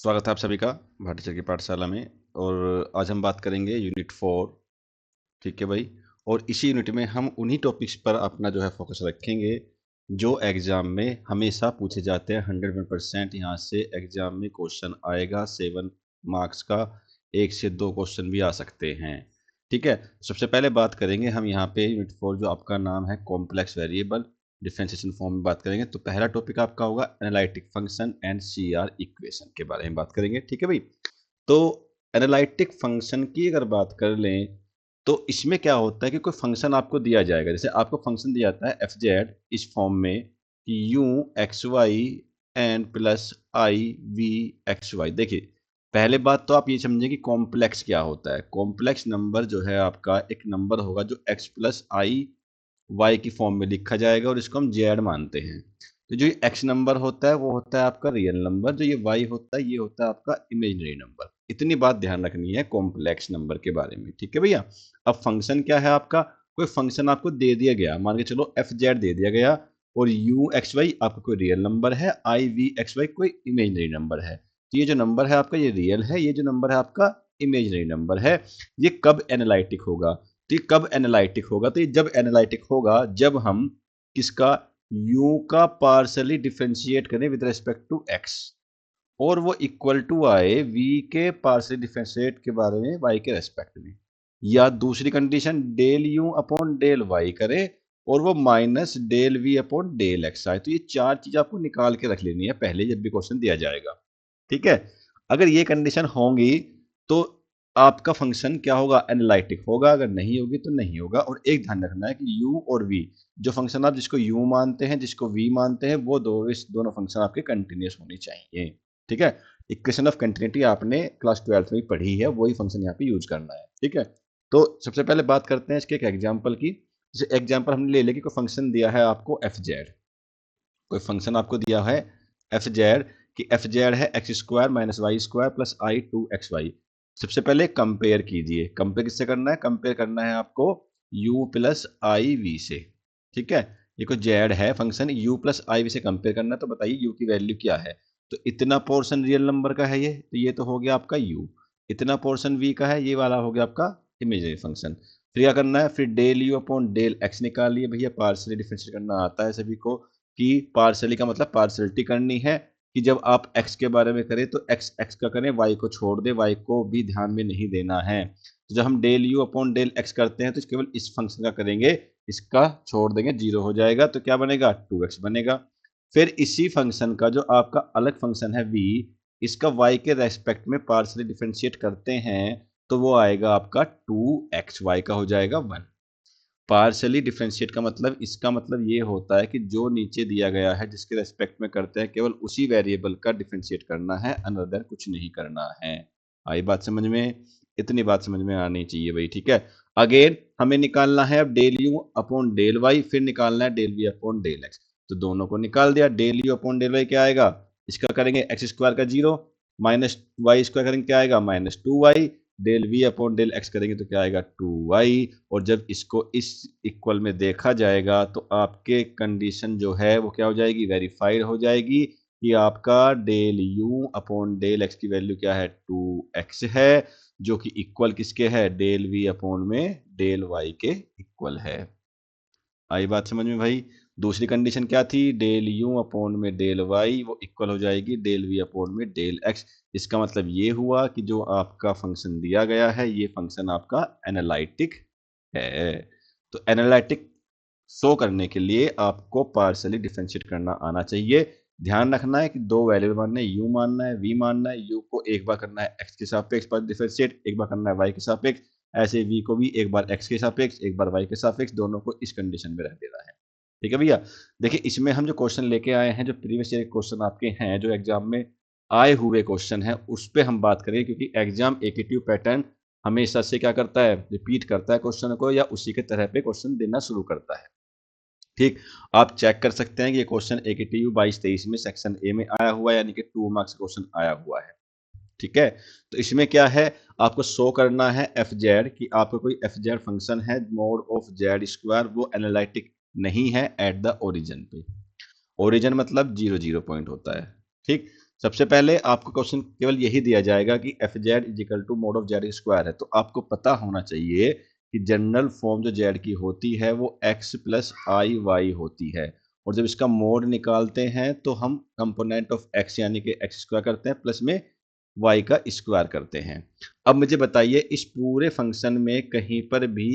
स्वागत है आप सभी का भारतीय चर की पाठशाला में। और आज हम बात करेंगे यूनिट 4। ठीक है भाई। और इसी यूनिट में हम उन्हीं टॉपिक्स पर अपना जो है फोकस रखेंगे जो एग्जाम में हमेशा पूछे जाते हैं। 100% यहाँ से एग्जाम में क्वेश्चन आएगा। 7 मार्क्स का 1 से 2 क्वेश्चन भी आ सकते हैं। ठीक है, सबसे पहले बात करेंगे हम यहाँ पे यूनिट 4 जो आपका नाम है कॉम्प्लेक्स वेरिएबल डिफरेंशिएशन फॉर्म में बात करेंगे। तो पहला टॉपिक आपका होगा analytic function and CR equation के बारे में बात करेंगे। ठीक है भाई। तो एनालिटिक फंक्शन की अगर बात कर लें तो इसमें क्या होता है कि कोई फंक्शन आपको दिया जाएगा। जैसे आपको फंक्शन दिया जाता है एफ जेड इस फॉर्म में कि U X Y N plus आई वी एक्स वाई। देखिए, पहले बात तो आप ये समझें कि कॉम्प्लेक्स क्या होता है। कॉम्प्लेक्स नंबर जो है आपका एक नंबर होगा जो एक्स प्लस आई वाई की फॉर्म में लिखा जाएगा और इसको हम जेड मानते हैं। तो जो ये एक्स नंबर होता है वो होता है आपका रियल नंबर, जो ये वाई होता है ये होता है आपका इमेजिनरी नंबर। इतनी बात ध्यान रखनी है कॉम्प्लेक्स नंबर के बारे में। ठीक है भैया। अब फंक्शन क्या है आपका, कोई फंक्शन आपको दे दिया गया, मान के चलो एफ जेड दे दिया गया और यू एक्स वाई आपका कोई रियल नंबर है, आई वी एक्स वाई कोई इमेजिनरी नंबर है। तो ये जो नंबर है आपका ये रियल है, ये जो नंबर है आपका इमेजिनरी नंबर है। ये कब एनालिटिक होगा, तो ये कब एनालिटिक होगा, तो ये जब एनालिटिक होगा जब हम किसका u का पार्शली डिफरेंशिएट करें विद रेस्पेक्ट टू x और वो इक्वल टू आए v के पार्शली डिफरेंशिएट के बारे में y के रेस्पेक्ट में। या दूसरी condition del u upon del y करे और वो minus del v upon del x आए। तो ये चार चीज आपको निकाल के रख लेनी है पहले जब भी क्वेश्चन दिया जाएगा। ठीक है, अगर ये कंडीशन होंगी तो आपका फंक्शन क्या होगा, एनालिटिक होगा। अगर नहीं होगी तो नहीं होगा। और एक ध्यान रखना है कि u और v, जो फंक्शन आप जिसको u मानते हैं जिसको v मानते हैं, वो इस दोनों फंक्शन आपके कंटिन्यूस होने चाहिए। ठीक है, इक्वेशन ऑफ कंटिन्यूटी आपने क्लास 12 में पढ़ी है, वही फंक्शन यहाँ पे यूज करना है। ठीक है, तो सबसे पहले बात करते हैं इसके एक एग्जाम्पल की। जैसे एग्जाम्पल हमने ले लिया कि कोई फंक्शन दिया है आपको एफ जेड। कोई फंक्शन आपको दिया है एफ जेड कि एफ जेड है x square minus Y square plus I two X Y. सबसे पहले कंपेयर कीजिए। कंपेयर किससे करना है, कंपेयर करना है आपको u प्लस आई वी से। ठीक है, ये कोई जेड है फंक्शन, u प्लस आई वी से कंपेयर करना है। तो बताइए u की वैल्यू क्या है। तो इतना पोर्शन रियल नंबर का है ये, तो ये तो हो गया आपका u। इतना पोर्शन v का है, ये वाला हो गया आपका इमेजिनरी फंक्शन। फिर क्या करना है, फिर del u upon del x निकालिए। भैया पार्शियली डिफरेंशिएट करना आता है सभी को कि पार्शली का मतलब पार्शलिटी करनी है कि जब आप x के बारे में करें तो x x का करें, y को छोड़ दे, y को भी ध्यान में नहीं देना है। तो जब हम del u upon del x करते हैं तो केवल इस फंक्शन का करेंगे, इसका छोड़ देंगे, जीरो हो जाएगा। तो क्या बनेगा, 2x बनेगा। फिर इसी फंक्शन का जो आपका अलग फंक्शन है v, इसका y के रेस्पेक्ट में पार्शली डिफरेंशिएट करते हैं तो वो आएगा आपका 2x, y का हो जाएगा 1। पार्शली डिफरेंशिएट का मतलब, इसका मतलब ये होता है कि जो नीचे दिया गया है जिसके रेस्पेक्ट में करते हैं केवल उसी वेरिएबल का डिफरेंशिएट करना है, अनदर कुछ नहीं करना है। आई बात समझ में, इतनी बात समझ में आनी चाहिए भाई। ठीक है, अगेन हमें निकालना है अब del you upon del Y, फिर निकालना है del we upon del X. तो दोनों को निकाल दिया। Del you upon del Y क्या आएगा, इसका करेंगे एक्स स्क्वायर का जीरो माइनस वाई स्क्वायर करेंगे क्या आएगा minus 2y, del we upon del X करेंगे तो क्या आएगा 2y। और जब इसको इस इक्वल में देखा जाएगा तो आपके कंडीशन जो है वो क्या हो जाएगी, वेरीफाइड हो जाएगी कि आपका del u upon del x की वैल्यू क्या है 2x है, जो कि इक्वल किसके है, डेल v अपॉन में डेल y के इक्वल है। आई बात समझ में भाई। दूसरी कंडीशन क्या थी, डेल u अपॉन में डेल y वो इक्वल हो जाएगी डेल v अपॉन में डेल x। इसका मतलब ये हुआ कि जो आपका फंक्शन दिया गया है ये फंक्शन आपका एनालिटिक है। तो एनालिटिक शो करने के लिए आपको पार्शली डिफरेंशिएट करना आना चाहिए। ध्यान रखना है कि दो वेरिएबल मानना है, u मानना है, v मानना है। u को एक बार करना है x के सापेक्ष पर डिफरेंशिएट, एक बार करना है y के सापेक्ष। ऐसे v को भी एक बार x के सापेक्ष एक बार y के सापेक्ष, दोनों को इस कंडीशन में रख देना है। ठीक है भैया। देखिए इसमें हम जो क्वेश्चन लेके आए हैं, जो प्रीवियस ईयर क्वेश्चन आपके हैं जो एग्जाम में आए हुए क्वेश्चन है उस पर हम बात करेंगे, क्योंकि एग्जाम एकेटिव पैटर्न हमेशा से क्या करता है, रिपीट करता है क्वेश्चन को या उसी के तरह पे क्वेश्चन देना शुरू करता है। ठीक, आप चेक कर सकते हैं कि ये क्वेश्चन एकेटीयू 22-23 में सेक्शन ए में आया हुआ है, यानी कि 2 मार्क्स क्वेश्चन आया हुआ है। ठीक है, तो इसमें क्या है, आपको शो करना है एफ जेड कि आपको कोई एफ जेड फंक्शन है मोड ऑफ जेड स्क्वायर, वो एनालिटिक नहीं है एट द ओरिजिन पे। ओरिजिन मतलब 0 0 पॉइंट होता है। ठीक, सबसे पहले आपको क्वेश्चन केवल यही दिया जाएगा कि F Z is equal to mod of Z square है, तो आपको पता होना चाहिए कि जनरल फॉर्म जो जेड की होती है वो एक्स प्लस आई वाई होती है, और जब इसका मोड निकालते हैं तो हम कंपोनेंट ऑफ एक्स यानी कि एक्स स्क्वायर करते हैं प्लस में वाई का स्क्वायर करते हैं। अब मुझे बताइए इस पूरे फंक्शन में कहीं पर भी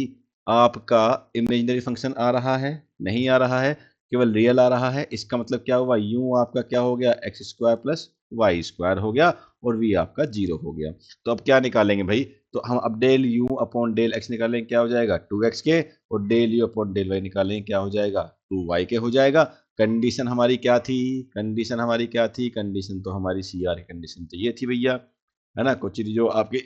आपका इमेजिनरी फंक्शन आ रहा है? नहीं आ रहा है, केवल रियल आ रहा है। इसका मतलब क्या हुआ, यू आपका क्या हो गया, X square plus Y square हो गया, और वी आपका 0 हो गया। तो अब क्या निकालेंगे भाई, तो हम अब del you upon del X निकालेंगे, क्या हो जाएगा 2x के, और del you upon del Y निकालेंगे, क्या हो जाएगा 2y के हो जाएगा। कंडीशन हमारी क्या थी, कंडीशन हमारी क्या थी, कंडीशन तो हमारी सी आर की कंडीशन तो ये थी भैया, है ना। कुछ जो आपकी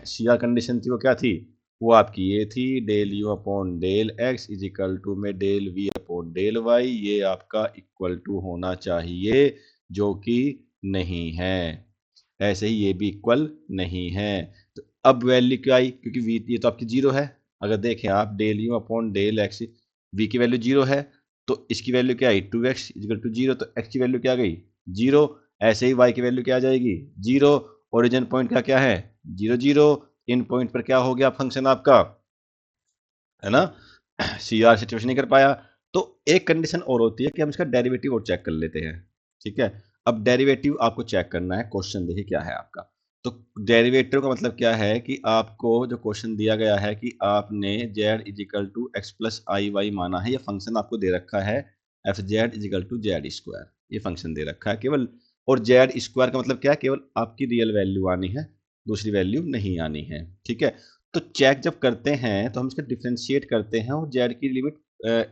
सी आर कंडीशन थी वो क्या थी, वो आपकी ये थी, del you upon del x is equal to में del we upon del y, ये आपका इक्वल टू होना चाहिए, जो कि नहीं है। ऐसे ही ये भी इक्वल नहीं है। तो अब वैल्यू क्या आई, क्योंकि वी ये तो आपकी 0 है। अगर देखें आप del you upon del X, V की वैल्यू 0 है, तो इसकी वैल्यू क्या आई 2x इक्वल टू 0, तो x की वैल्यू क्या आ गई 0। ऐसे ही y की वैल्यू क्या आ जाएगी 0। ओरिजिन पॉइंट का क्या है 0 0, इन पॉइंट पर क्या हो गया फंक्शन आपका, है ना। सी आर सिचुएशन नहीं कर पाया। तो एक कंडीशन और होती है कि हम इसका डेरिवेटिव और चेक कर लेते हैं, ठीक है। अब डेरिवेटिव आपको चेक करना है, क्वेश्चन देखिए क्या है आपका। तो डेरिवेटिव का मतलब क्या है कि आपको जो क्वेश्चन दिया गया है कि आपने Z is equal to X plus I Y माना है, ये फंक्शन आपको दे रखा है F Z is equal to Z square, ये फंक्शन दे रखा है केवल। और जेड स्क्वायर का मतलब क्या है, केवल आपकी रियल वैल्यू आनी है, दूसरी वैल्यू नहीं आनी है, ठीक है। तो चेक जब करते हैं तो हम इसका डिफ्रेंशिएट करते हैं और जेड की लिमिट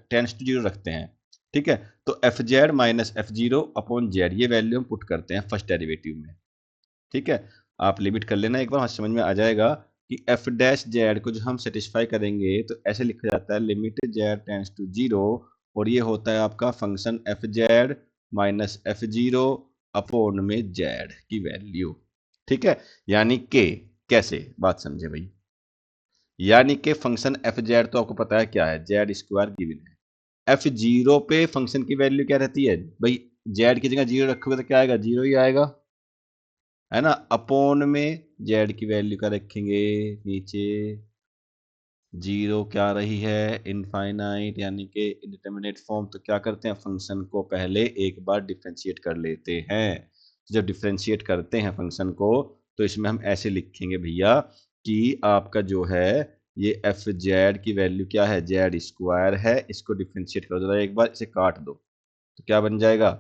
टेंस टू 0 रखते हैं, ठीक है। तो F Z minus F zero upon Z, ये वैल्यू हम पुट करते हैं फर्स्ट डेरिवेटिव में, ठीक है। आप लिमिट कर लेना एक बार, समझ में आ जाएगा कि एफ डैश जेड को जो हम सेटिस्फाई करेंगे तो ऐसे लिखा जाता है लिमिट जेड टेंस टू 0, और ये होता है आपका function F Z minus F zero upon में जेड की वैल्यू, ठीक है। यानी के कैसे, बात समझे भाई। यानी कि फंक्शन एफ जेड तो आपको पता है क्या है, जेड स्क्वायर गिवन है। एफ जीरो पे फंक्शन की वैल्यू क्या रहती है भाई, जेड की जगह 0 रखोगे तो क्या आएगा 0 ही आएगा, है ना। अपॉन में जेड की वैल्यू क्या रखेंगे नीचे, 0 क्या रही है इनफाइनाइट यानी कि इंडिटरमिनेट फॉर्म। तो क्या करते हैं, फंक्शन को पहले एक बार डिफ्रेंशिएट कर लेते हैं। जब डिफ्रेंशिएट करते हैं फंक्शन को तो इसमें हम ऐसे लिखेंगे भैया कि आपका जो है ये एफ जेड की वैल्यू क्या है, जेड स्क्वायर है, इसको डिफ्रेंशिएट कर दो एक बार, इसे काट दो तो क्या बन जाएगा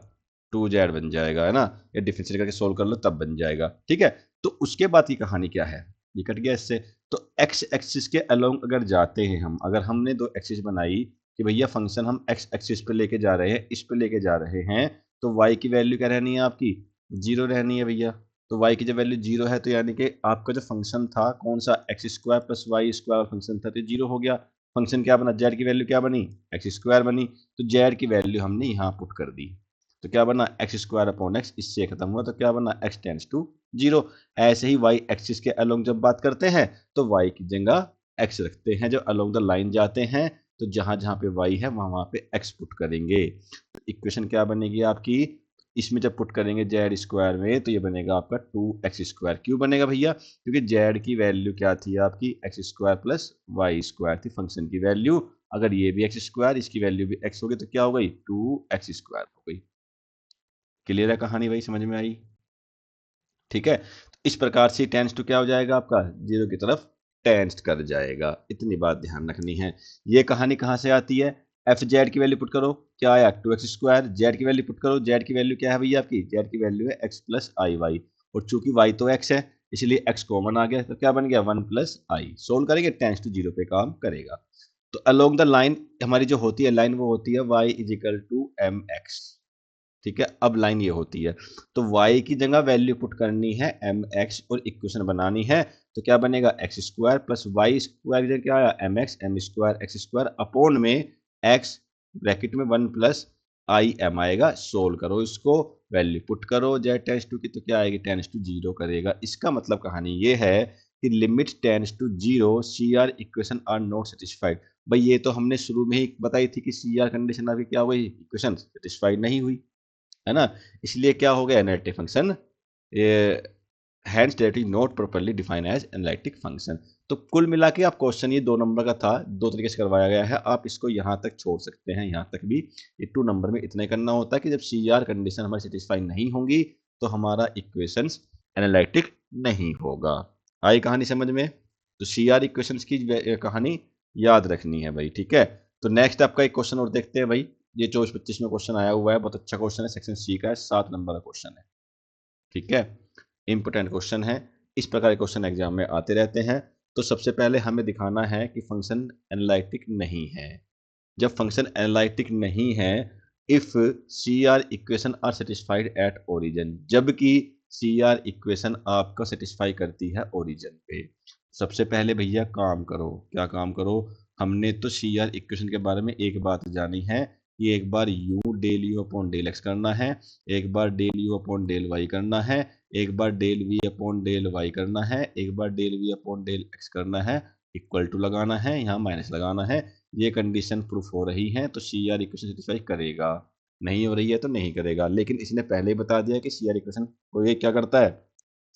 2z बन जाएगा, है ना। ये डिफरेंशिएट करके सोल्व कर लो तब बन जाएगा, ठीक है। तो उसके बाद की कहानी क्या है, ये कट गया इससे। तो एक्स एक्सिस के अलोंग अगर जाते हैं हम, अगर हमने दो एक्सिस बनाई कि भैया फंक्शन हम एक्स एक्सिस पे लेके जा रहे हैं, इस पे लेके जा रहे हैं, तो y की वैल्यू क्या रहनी है आपकी 0 रहनी है भैया। तो y की जब वैल्यू 0 है तो यानी कि आपका जो फंक्शन था कौन सा, X square plus Y square function था, तो 0 हो गया। फंक्शन क्या बना, जेड की वैल्यू क्या बनी एक्स स्क्वायर बनी, तो जेड की वैल्यू हमने यहाँ पुट कर दी, तो क्या बना एक्स स्क्वायर अपॉन एक्स, इससे खत्म हुआ तो क्या बना एक्स टेंस टू 0। ऐसे ही वाई एक्सिस के अलोंग जब बात करते हैं तो वाई की जगह एक्स रखते हैं, जब अलोंग द लाइन जाते हैं तो जहां जहां पे वाई है वहां वहां पे एक्स पुट करेंगे। तो इक्वेशन क्या बनेगी आपकी, इसमें जब पुट करेंगे जेड स्क्वायर में तो ये बनेगा आपका 2x स्क्वायर। क्यों बनेगा भैया, क्योंकि जेड की वैल्यू क्या थी आपकी X square plus Y square थी फंक्शन की वैल्यू। अगर ये भी एक्स स्क्वायर इसकी वैल्यू भी एक्स होगी तो क्या हो गई 2x स्क्वायर हो गई। क्लियर है कहानी भाई, समझ में आई, ठीक है। तो इस प्रकार से टेंस टू क्या हो जाएगा आपका 0 की तरफ टेंस कर जाएगा, इतनी बात ध्यान रखनी है। ये कहानी कहां से आती है, एफ जेड की वैल्यू पुट करो, क्या आया 2x स्क्वायर, जेड की वैल्यू पुट करो, जेड की वैल्यू क्या है भैया आपकी, जेड की वैल्यू है x प्लस आई वाई, और चूंकि y तो x है इसलिए x कॉमन आ गया, तो क्या बन गया 1 प्लस आई, सोल्व करेंगे टेंस टू 0 पे काम करेगा। तो अलोंग द लाइन हमारी जो होती है लाइन वो होती है y is equal to M X, ठीक है। अब लाइन ये होती है, तो y की जगह वैल्यू पुट करनी है एम एक्स और इक्वेशन बनानी है, तो क्या बनेगा X square plus Y square की जगह क्या आया M square X square upon में एक्स ब्रैकेट में 1 प्लस आई एम आएगा। सोल्व करो इसको, वैल्यू पुट करो जेड टेंस टू की, तो क्या आएगी टेंस टू 0 करेगा। इसका मतलब कहानी ये है कि limit tends to 0 C R equation are not satisfied. भाई ये तो हमने शुरू में ही बताई थी कि सी आर कंडीशन अभी क्या हुई, इक्वेशन सेटिस्फाइड नहीं हुई, है ना। इसलिए क्या हो गया negative function hence that is not properly define as analytic function. तो कुल मिला के आप क्वेश्चन ये 2 नंबर का था, 2 तरीके से करवाया गया है, आप इसको यहाँ तक छोड़ सकते हैं, यहाँ तक भी। ये 2 नंबर में इतना ही करना होता है कि जब सी आर कंडीशन हमारी सेटिस्फाई नहीं होंगी तो हमारा इक्वेशंस एनालिटिक नहीं होगा। आई कहानी समझ में? तो सी आर इक्वेशंस की कहानी याद रखनी है भाई, ठीक है। तो नेक्स्ट आपका एक क्वेश्चन और देखते हैं भाई। ये 24-25 में क्वेश्चन आया हुआ है, बहुत अच्छा क्वेश्चन है, सेक्शन सी का है, 7 नंबर का क्वेश्चन है, ठीक है। इंपोर्टेंट क्वेश्चन है, इस प्रकार के क्वेश्चन एग्जाम में आते रहते हैं। तो सबसे पहले हमें दिखाना है कि फंक्शन एनालिटिक नहीं है। जब फंक्शन एनालिटिक नहीं है, if C R equation are satisfied at origin, जबकि सी आर इक्वेशन आपका सेटिस्फाई करती है ओरिजिन पे। सबसे पहले भैया काम करो, क्या काम करो? हमने तो सी आर इक्वेशन के बारे में एक बात जानी है कि एक बार u del you upon del x करना है, एक बार del you upon del y करना है, एक बार del we upon del y करना है, एक बार del we upon del x करना है, इक्वल टू लगाना है, यहाँ माइनस लगाना है। ये कंडीशन प्रूफ हो रही है तो सी आर इक्वेशन सेटिस्फाई करेगा, नहीं हो रही है तो नहीं करेगा। लेकिन इसने पहले ही बता दिया कि सी आर इक्वेशन को ये क्या करता है,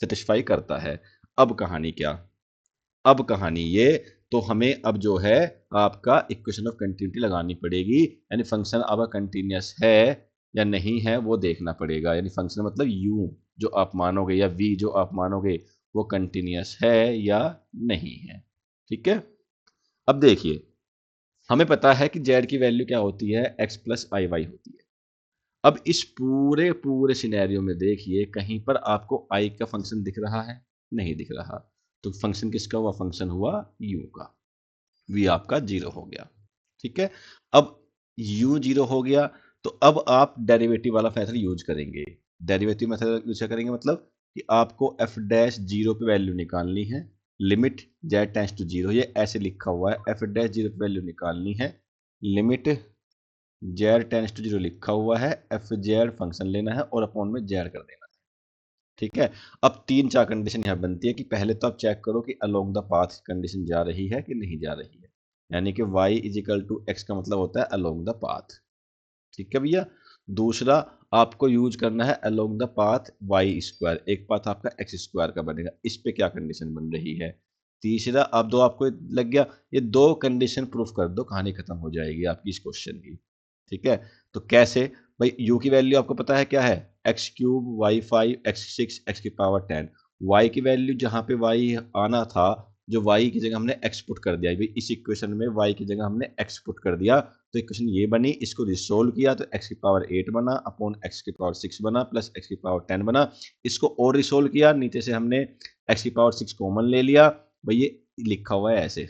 सेटिस्फाई करता है। अब कहानी क्या? अब कहानी ये, तो हमें अब जो है आपका इक्वेशन ऑफ कंटिन्यूटी लगानी पड़ेगी, यानी फंक्शन आपका कंटिन्यूअस है या नहीं है वो देखना पड़ेगा। यानी फंक्शन मतलब u जो आप मानोगे या v जो आप मानोगे वो कंटिन्यूअस है या नहीं है, ठीक है। अब देखिए, हमें पता है कि z की वैल्यू क्या होती है, x प्लस आई वाई होती है। अब इस पूरे पूरे सिनेरियो में देखिए, कहीं पर आपको i का फंक्शन दिख रहा है? नहीं दिख रहा। तो फंक्शन किसका हुआ? फंक्शन हुआ u का। v आपका 0 हो गया, ठीक है। अब u 0 हो गया तो अब आप डेरिवेटिव वाला मेथड यूज करेंगे। डेरिवेटिव मेथड यूज करेंगे मतलब कि आपको f डैश 0 पे वैल्यू निकालनी है, लिमिट z टेंड्स टू 0, ये ऐसे लिखा हुआ है, f डैश 0 पे वैल्यू निकालनी है, लिमिट z टेंड्स टू 0 लिखा हुआ है, एफ जेड फंक्शन लेना है और अपॉन में z कर देना है, ठीक है। अब 3-4 कंडीशन यहाँ बनती है कि पहले तो आप चेक करो कि अलोंग द पाथ कंडीशन जा रही है कि नहीं जा रही है, यानी कि y is equal to X का मतलब होता है अलोंग द पाथ, ठीक है भैया। दूसरा आपको यूज करना है along the path Y square, एक पाथ आपका एक्स स्क्वायर का बनेगा, इस पे क्या कंडीशन बन रही है। तीसरा, अब दो आपको लग गया, ये 2 कंडीशन प्रूफ कर दो, कहानी खत्म हो जाएगी आपकी इस क्वेश्चन की, ठीक है। तो कैसे भाई? u की वैल्यू आपको पता है क्या है, X cube Y 5 X 6 X की पावर 10। y की वैल्यू जहां पे y आना था, जो y की जगह हमने x पुट कर दिया भाई, इस इक्वेशन में y की जगह हमने x पुट कर दिया, तो इक्वेशन ये बनी। इसको रिसोल्व किया तो x की पावर 8 बना अपॉन x की पावर 6 बना प्लस x की पावर 10 बना। इसको और रिसोल्व किया, नीचे से हमने x की पावर 6 कॉमन ले लिया भाई, ये लिखा हुआ है ऐसे।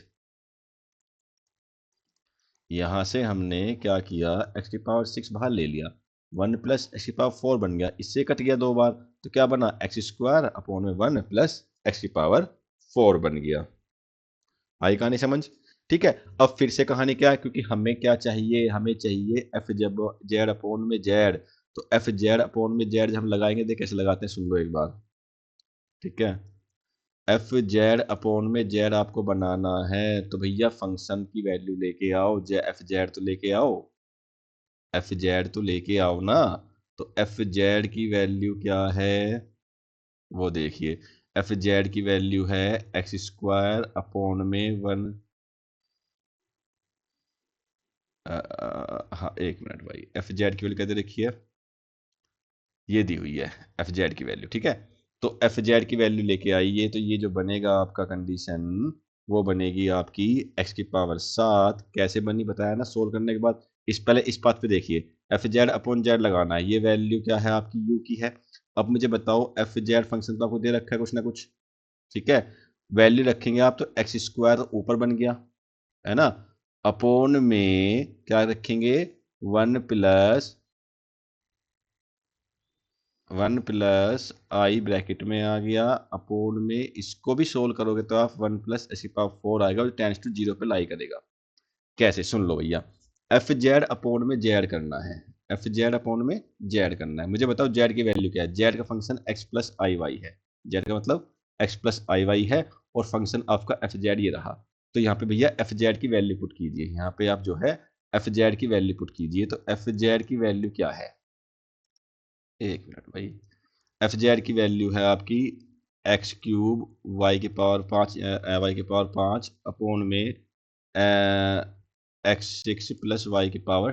यहां से हमने क्या किया, x की पावर 6 बाहर ले लिया, 1 प्लस एक्स की पावर 4 बन गया, इससे कट गया 2 बार, तो क्या बना, एक्स स्क्वायर अपॉन में 1 प्लस एक्स की पावर 4 बन गया। आई कहानी समझ? ठीक है। अब फिर से कहानी क्या है, क्योंकि हमें क्या चाहिए, हमें चाहिए एफ जब जेड अपॉन में जेड, तो एफ जेड अपॉन में जेड जब हम लगाएंगे तो कैसे लगाते हैं, सुन लो एक बार, ठीक है। एफ जेड अपॉन में जेड आपको बनाना है तो भैया फंक्शन की वैल्यू लेके आओ, एफ जेड तो लेके आओ, एफ जेड तो लेके आओ ना। तो एफ जेड की वैल्यू क्या है वो देखिए, एफ जेड की वैल्यू है एक्स स्क्वायर अपॉन में 1, हाँ एक मिनट भाई, एफ जेड की वैल्यू कहते देखिए, ये दी हुई है एफ जेड की वैल्यू, ठीक है। तो एफ जेड की वैल्यू लेके आइए, तो ये जो बनेगा आपका कंडीशन, वो बनेगी आपकी एक्स की पावर 7, कैसे बनी बताया ना सोल्व करने के बाद। इस पहले इस बात पे देखिए, एफ जेड अपॉन जेड लगाना है, ये वैल्यू क्या है आपकी यू की है। अब मुझे बताओ, एफ जेड फंक्शन तो आपको दे रखा है कुछ ना कुछ, ठीक है। वैल्यू रखेंगे आप तो एक्स स्क्वायर ऊपर बन गया, है ना, अपॉन में क्या रखेंगे, 1 प्लस 1 प्लस आई ब्रैकेट में आ गया, अपोन में इसको भी सोल्व करोगे तो आप 1 प्लस ऐसी पावर 4 आएगा और टेंस टू 0 पे लाई करेगा। कैसे, सुन लो भैया, एफ जेड अपोन में जेड करना है, एफ जेड अपोन में जेड करना है। मुझे बताओ जेड की वैल्यू क्या है, जेड का function x plus I Y है, जेड का मतलब एक्स प्लस आई वाई है, और फंक्शन आपका एफ जेड ये रहा। तो यहाँ पे भैया एफ जेड की वैल्यू पुट कीजिए, यहाँ पे आप जो है एफ जेड की वैल्यू पुट कीजिए, तो एफ जेड की वैल्यू क्या है, एक मिनट भाई, एफ जेड की वैल्यू है आपकी एक्स क्यूब वाई की पावर 5 वाई की पावर 5 अपोन में एक्स 6 प्लस वाई की पावर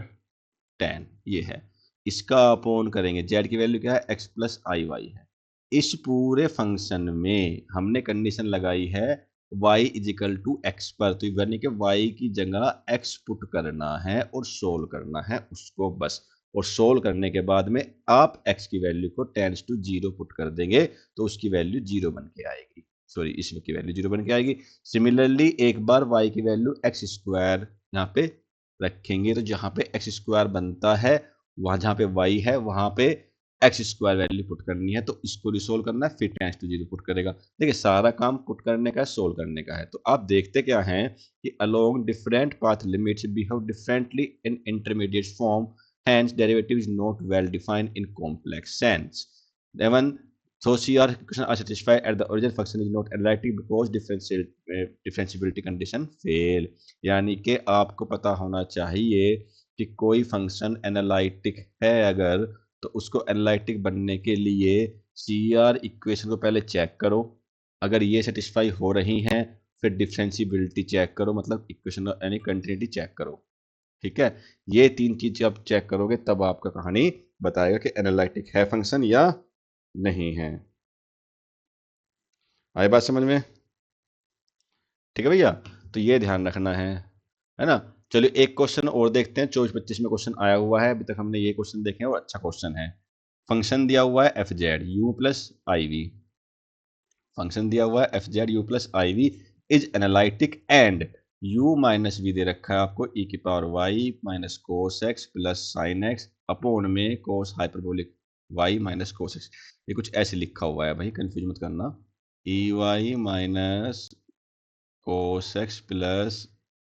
10 ये है। इसका अपोन करेंगे, जेड की वैल्यू क्या है, एक्स प्लस आई वाई है। इस पूरे फंक्शन में हमने कंडीशन लगाई है y इजिकल टू एक्स पर, तो यानी कि y की जगह x पुट करना है और सोल्व करना है उसको बस। और सोल्व करने के बाद में आप x की वैल्यू को टेंस टू जीरो पुट कर देंगे तो उसकी वैल्यू जीरो बन के आएगी, सॉरी इसमें की वैल्यू जीरो बन के आएगी। सिमिलरली एक बार y की वैल्यू एक्स स्क्वायर यहाँ पे रखेंगे तो जहां पे एक्स स्क्वायर बनता है वहां जहां पे y है वहां पे एक्स स्क्वायर वैल्यू पुट करनी है, तो इसको रिसोल्व करना है, फिर टेंस टू जीरो पुट करेगा। देखिए सारा काम पुट करने का है, सोल्व करने का है। तो आप देखते क्या हैं कि along different path limits behave differently in intermediate form, hence derivative is not well defined in complex sense. Even so CR equation are satisfied at the origin function is not analytic because differentiability condition fail। यानी कि आपको पता होना चाहिए कि कोई function analytic है अगर, तो उसको एनालिटिक बनने के लिए CR इक्वेशन को पहले चेक करो, अगर ये सेटिस्फाई हो रही हैं फिर डिफरेंशियबिलिटी चेक करो, मतलब इक्वेशन यानी कंटिन्यूटी चेक करो। ठीक है, ये तीन चीज आप चेक करोगे तब आपका कहानी बताएगा कि एनालिटिक है फंक्शन या नहीं है। आई बात समझ में? ठीक है भैया, तो ये ध्यान रखना है ना। चलिए एक क्वेश्चन और देखते हैं, 24-25 में क्वेश्चन आया हुआ है, अभी तक हमने ये क्वेश्चन देखे हैं और अच्छा क्वेश्चन है। फंक्शन दिया हुआ है F Z you plus I v, function दिया हुआ है F Z you plus I v is analytic and u minus v दे रखा है आपको e की power y minus cos x plus sine x upon में cos hyperbolic y minus cos x. ये कुछ ऐसे लिखा हुआ है भाई, कंफ्यूज मत करना। E y minus cos x plus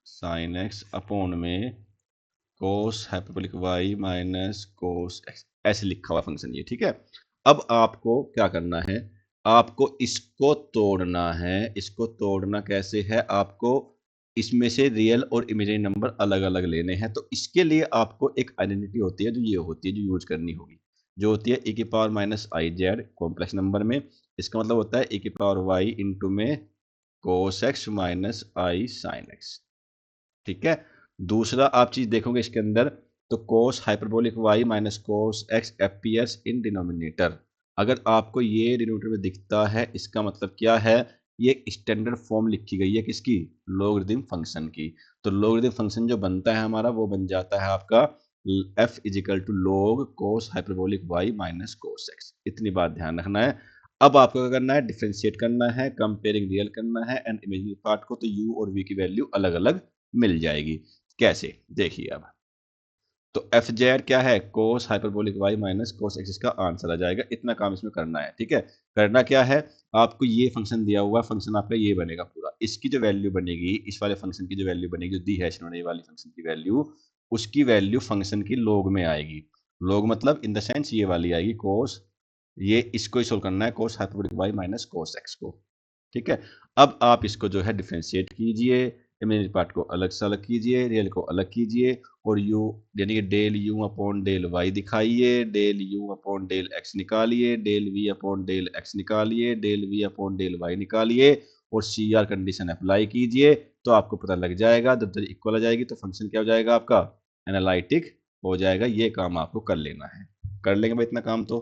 sine x upon में cos hyperbolic y minus cos x, ऐसे लिखा हुआ फंक्शन ये। ठीक है, अब आपको क्या करना है, आपको इसको तोड़ना है। इसको तोड़ना कैसे है, आपको इसमें से रियल और इमेजिनरी नंबर अलग अलग लेने हैं। तो इसके लिए आपको एक आइडेंटिटी होती है जो ये होती है, जो यूज करनी होगी, जो होती है e की power minus I Z complex number में। इसका मतलब होता है e की पावर y इंटू में cos x minus i sine x. ठीक है, दूसरा आप चीज देखोगे इसके अंदर, तो cos hyperbolic y minus cos x appears in denominator. अगर आपको ये डिनोमिनेटर में दिखता है इसका मतलब क्या है, ये एक स्टैंडर्ड फॉर्म लिखी गई है किसकी, लोगरिथम फंक्शन की। तो लोगरिथम फंक्शन जो बनता है हमारा वो बन जाता है आपका f is equal to log cos hyperbolic y minus cos X. इतनी बात ध्यान रखना है। अब आपको क्या करना है, डिफरेंशिएट करना है, कंपेयरिंग रियल करना है एंड इमेजिनरी पार्ट को, तो u और v की वैल्यू अलग अलग मिल जाएगी। कैसे, देखिए अब, तो एफ जेड क्या है, cos hyperbolic y minus cos x का आंसर आ जाएगा। इतना काम इसमें करना है। ठीक है, करना क्या है, आपको ये फंक्शन दिया हुआ फंक्शन आपका ये बनेगा पूरा, इसकी जो वैल्यू बनेगी, इस वाले फंक्शन की जो वैल्यू बनेगी, जो दी है इन्होंने वाली फंक्शन की वैल्यू, उसकी वैल्यू फंक्शन की लोग में आएगी। लोग मतलब इन द सेंस ये वाली आएगी कोस, ये इसको ही सोल्व करना है, cos hyperbolic y minus cos x को। ठीक है, अब आप इसको जो है डिफरेंशिएट कीजिए, इमेजिनरी पार्ट को अलग से अलग कीजिए, रियल को अलग कीजिए, और u यानी कि del u upon del y दिखाइए, del u upon del x निकालिए, del v upon del x निकालिए, del v upon del y निकालिए, और सी आर कंडीशन अप्लाई कीजिए, तो आपको पता लग जाएगा। जब तक इक्वल आ जाएगी तो फंक्शन क्या हो जाएगा आपका, एनालिटिक हो जाएगा। ये काम आपको कर लेना है, कर लेंगे भाई इतना काम। तो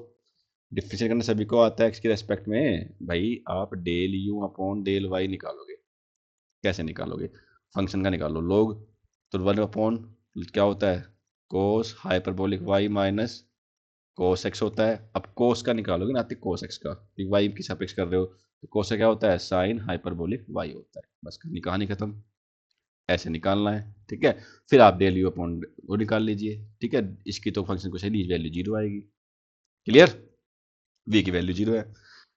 डिफरेंशिएट करना सभी को आता है x के रेस्पेक्ट में भाई, आप del u upon del y निकालोगे, कैसे निकालोगे, फंक्शन का निकालो लोग, तो 1 अपॉन क्या होता है, cos hyperbolic y minus cos x होता है। अब कोस का निकालोगे ना, कोस एक्स का, y की सापेक्ष कर रहे हो, तो कोस का क्या होता है, साइन हाइपरबोलिक y होता है। बस कहानी खत्म, ऐसे निकालना है। ठीक है, फिर आप डेल यू अपॉन वो निकाल लीजिए। ठीक है, इसकी तो फंक्शन को सही वैल्यू जीरो आएगी। क्लियर, v की वैल्यू जीरो है।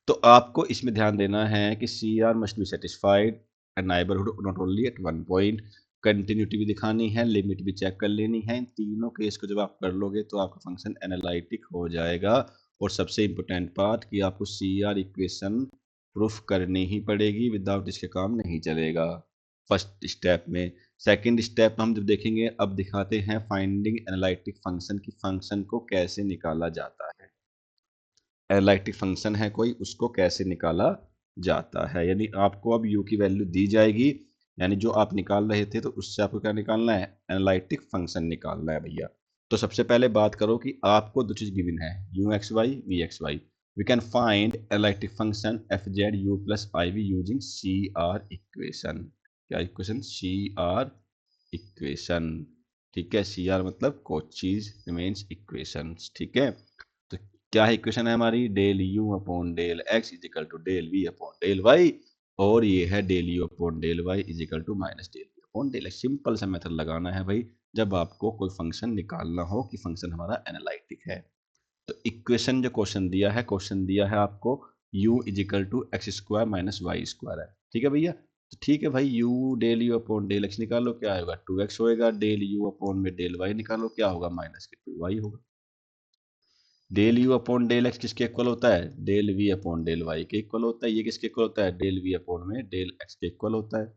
तो आपको इसमें ध्यान देना है कि C R must be satisfied and neighbourhood not only at one point, continuity भी दिखानी है, लिमिट भी चेक कर लेनी है। इन तीनों केस को जब आप कर लोगे तो आपका फंक्शन एनालिटिक हो जाएगा। और सबसे इंपॉर्टेंट बात कि आपको सी आर इक्वेशन प्रूफ करनी ही पड़ेगी, विदाउट इसके काम नहीं चलेगा फर्स्ट स्टेप में। सेकंड स्टेप हम जब देखेंगे, अब दिखाते हैं फाइंडिंग एनालिटिक फंक्शन की, फंक्शन को कैसे निकाला जाता है। एनालिटिक फंक्शन है कोई, उसको कैसे निकाला जाता है। यानी आपको अब u की वैल्यू दी जाएगी, यानी जो आप निकाल रहे थे तो उससे आपको क्या निकालना है, एनालिटिक फंक्शन निकालना है भैया। तो सबसे पहले बात करो कि आपको दो चीज गिवन है, u X Y v X Y. We can find analytic function F Z you plus I V using C R equation. क्या इक्वेशन, सी आर इक्वेशन। ठीक है, सी आर मतलब कोचीज रीमेंस इक्वेशन। ठीक है, तो क्या है इक्वेशन है हमारी, del you upon del x is equal to del we upon del Y, और ये है del you upon del Y is equal to minus del we upon del X. Simple सा मेथड लगाना है भाई जब आपको कोई फंक्शन निकालना हो कि फंक्शन हमारा एनालिटिक है। तो इक्वेशन जो क्वेश्चन दिया है आपको u is equal to x square minus Y square है। ठीक है भैया, तो ठीक है भाई, u del you upon del X निकालो, क्या होगा 2x होएगा, डेल यू अपॉन में डेल वाई निकालो, क्या होगा माइनस के 2y होगा। Del you upon del X किसके इक्वल होता है, del we upon del Y के इक्वल होता है। ये किसके इक्वल होता है, डेल वी अपॉन में डेल एक्स के इक्वल होता है।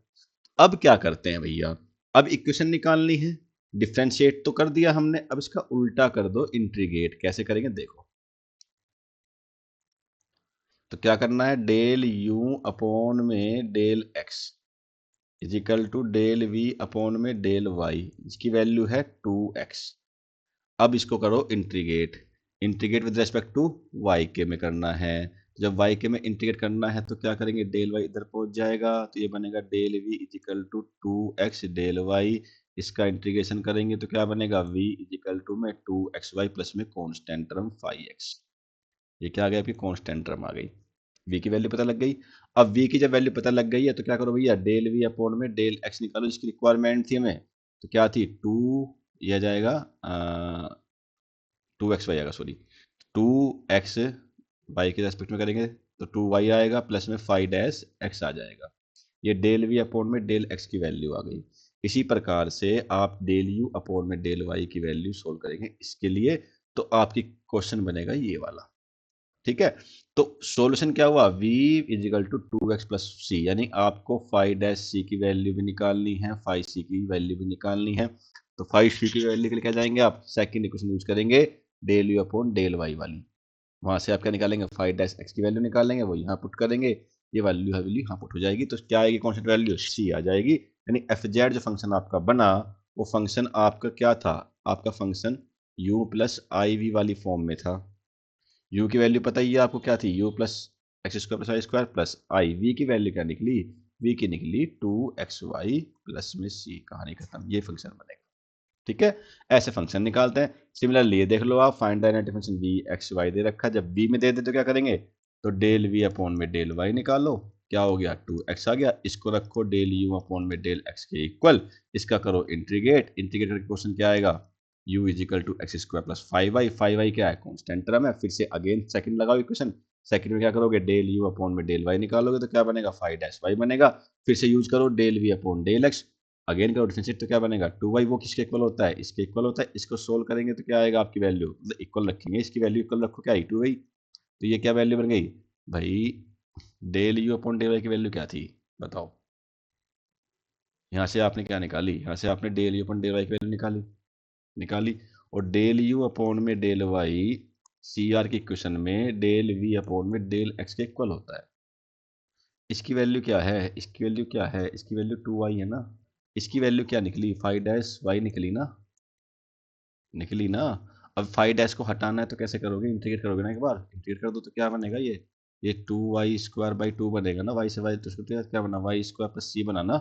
अब क्या करते हैं भैया, अब इक्वेशन निकालनी है, डिफ्रेंशिएट तो कर दिया हमने, अब इसका उल्टा कर दो, इंटीग्रेट। कैसे करेंगे देखो, तो क्या करना है, डेल यू अपॉन में del x is equal to del we upon में डेल वाई, इसकी वैल्यू है 2x। अब इसको करो integrate, integrate with respect to Y के में करना है। तो जब वाई के में इंटीग्रेट करना है तो क्या करेंगे, डेल वाई इधर पहुंच जाएगा, तो ये बनेगा del v is equal to 2x del y. इसका इंटीग्रेशन करेंगे तो क्या बनेगा, v इज इक्वल टू में 2xy प्लस में कॉन्स्टेंट टर्म 5x। ये क्या आ गया, आपकी कॉन्स्टेंट टर्म आ गई, v की वैल्यू पता लग गई। अब v की जब वैल्यू पता लग गई है तो क्या करो भैया, डेल वी अपॉन में डेल x निकालो, जिसकी रिक्वायरमेंट थी हमें, तो क्या थी 2, यह जाएगा 2x वाई आएगा, सॉरी 2x वाई के रेस्पेक्ट में करेंगे तो 2y आएगा प्लस में 5 डैश x आ जाएगा। ये डेल वी अपॉन में डेल x की वैल्यू आ गई। इसी प्रकार से आप डेल यू अपॉन में डेल y की वैल्यू सोल्व करेंगे इसके लिए, तो आपकी क्वेश्चन बनेगा ये वाला। ठीक है, तो सॉल्यूशन क्या हुआ, v equal to 2x plus C, यानी आपको 5 डैश सी की वैल्यू भी निकालनी है, 5c की वैल्यू भी निकालनी है। तो 5c की वैल्यू के लिए क्या जाएंगे आप, सेकंड इक्वेशन यूज करेंगे, del you upon del y वाली। वहां से आप क्या निकालेंगे, 5 डैश एक्स की वैल्यू निकालेंगे, वो यहाँ पुट करेंगे, ये वैल्यू यहाँ पुट हो जाएगी, तो क्या आएगी कॉन्स्टेंट वैल्यू, सी आ जाएगी। यानी एफ जेड जो फंक्शन आपका बना, वो फंक्शन आपका क्या था, आपका फंक्शन u प्लस आई वी वाली फॉर्म में था। u की वैल्यू पता ही है आपको क्या थी, u plus x square plus Y square plus i, v की वैल्यू क्या निकली, v की निकली 2xy प्लस में c, कहानी खत्म, ये फंक्शन बनेगा। ठीक है, ऐसे फंक्शन निकालते हैं। सिमिलरली ये देख लो आप, find the analytic function v X why they रखा, जब b में दे दे तो क्या करेंगे, तो डेल v अपॉन में डेल y निकालो, क्या हो गया 2x आ गया, इसको रखो डेल u अपॉन में डेल x के इक्वल, इसका करो इंटीग्रेट, इंटीग्रेट करके क्वेश्चन क्या आएगा, u is equal to x square plus 5y, 5y क्या है कॉन्स्टेंट टर्म है। फिर से अगेन सेकंड लगाओ इक्वेशन, सेकंड में क्या करोगे, डेल u अपॉन में डेल y निकालोगे तो क्या बनेगा 5 डैश y बनेगा। फिर से यूज करो del v upon del x, again करो डिफरेंशिएट तो क्या बनेगा 2y, वो किसके इक्वल होता है, इसके इक्वल होता है। इसको सोल्व करेंगे तो क्या आएगा आपकी वैल्यू, मतलब इक्वल रखेंगे, इसकी वैल्यू इक्वल रखो, क्या आई 2y, तो ये क्या वैल्यू बन गई भाई, del you upon del y की वैल्यू क्या थी बताओ। यहाँ से आपने क्या निकाली, यहाँ से आपने del you upon del y की वैल्यू निकाली, निकाली, और डेल यू अपॉन में डेल वाई सी आर की इक्वेशन में डेल वी अपॉन में डेल एक्स के इक्वल होता है। इसकी वैल्यू क्या है, इसकी वैल्यू क्या है, इसकी वैल्यू 2y है ना, इसकी वैल्यू क्या निकली 5 डैश वाई निकली ना, निकली ना। अब 5 डैश को हटाना है तो कैसे करोगे, इंटीग्रेट करोगे ना, एक बार इंटीग्रेट कर दो तो क्या बनेगा, ये 2y² बाई 2 बनेगा ना, y से y तो उसको क्या बना, y² प्लस c बना ना।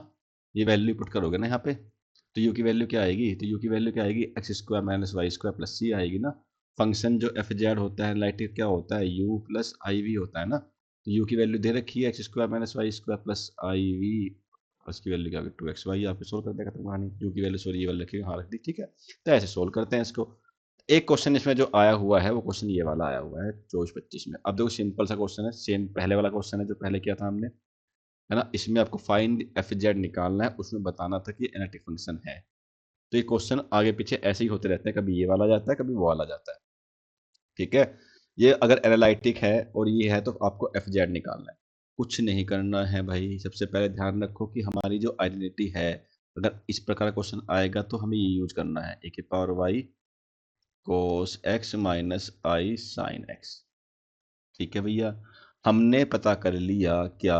ये वैल्यू पुट करोगे ना यहाँ पे, तो u की वैल्यू क्या आएगी, तो u की वैल्यू क्या आएगी, x square minus Y square plus C आएगी ना। फंक्शन जो एफ जेड होता है लाइटिक क्या होता है, u प्लस आई वी होता है ना, तो u की वैल्यू दे रखी है x square minus Y square plus आई वी, उसकी वैल्यू क्या होगी 2xy, आपको सोल्व कर देगा तो कहानी, u की वैल्यू सॉरी ये वाली रखिएगा, हाँ रख दी, ठीक है। तो ऐसे सोल्व करते हैं इसको। एक क्वेश्चन इसमें जो आया हुआ है वो क्वेश्चन ये वाला आया हुआ है 24-25 में। अब देखो सिंपल सा क्वेश्चन है, सेम पहले वाला क्वेश्चन है जो पहले किया था हमने, है ना। इसमें आपको फाइंड एफ जेड निकालना है, उसमें बताना था कि एनालिटिक फंक्शन है। तो ये क्वेश्चन आगे पीछे ऐसे ही होते रहते हैं, कभी ये वाला जाता है कभी वो वाला जाता है। ठीक है, ये अगर एनालिटिक है और ये है तो आपको एफ जेड निकालना है, कुछ नहीं करना है भाई। सबसे पहले ध्यान रखो कि हमारी जो आइडेंटिटी है, अगर इस प्रकार क्वेश्चन आएगा तो हमें ये यूज करना है, ए की power y cos x minus i sine x. ठीक है भैया, हमने पता कर लिया क्या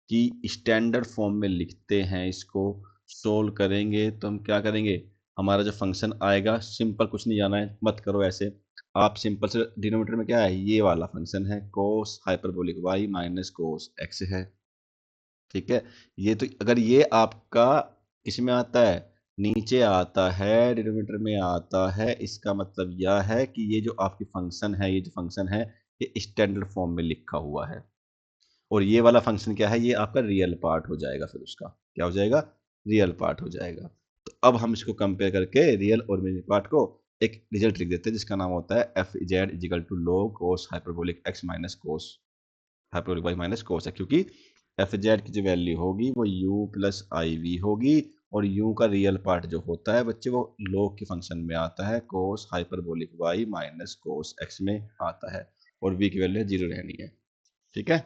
कि स्टैंडर्ड फॉर्म में लिखते हैं इसको, सोल्व करेंगे तो हम क्या करेंगे, हमारा जो फंक्शन आएगा सिंपल, कुछ नहीं जाना है, मत करो ऐसे, आप सिंपल से डिनोमिनेटर में क्या है, ये वाला फंक्शन है cos hyperbolic y minus cos x है। ठीक है, ये तो अगर ये आपका किस में आता है, नीचे आता है, डिनोमिनेटर में आता है, इसका मतलब यह है कि ये जो आपकी फंक्शन है, ये जो फंक्शन है, ये स्टैंडर्ड फॉर्म में लिखा हुआ है। और ये वाला फंक्शन क्या है, ये आपका रियल पार्ट हो जाएगा, फिर उसका क्या हो जाएगा, रियल पार्ट हो जाएगा। तो अब हम इसको कंपेयर करके रियल और इमेजिनरी पार्ट को एक रिजल्ट लिख देते हैं जिसका नाम होता है F Z is equal to log cos hyperbolic x minus cos hyperbolic y minus cos है, क्योंकि एफ जेड की जो वैल्यू होगी वो u प्लस आई वी होगी, और u का रियल पार्ट जो होता है बच्चे वो log के फंक्शन में आता है, cos hyperbolic y minus cos x में आता है, और v की वैल्यू 0 रहनी है। ठीक है।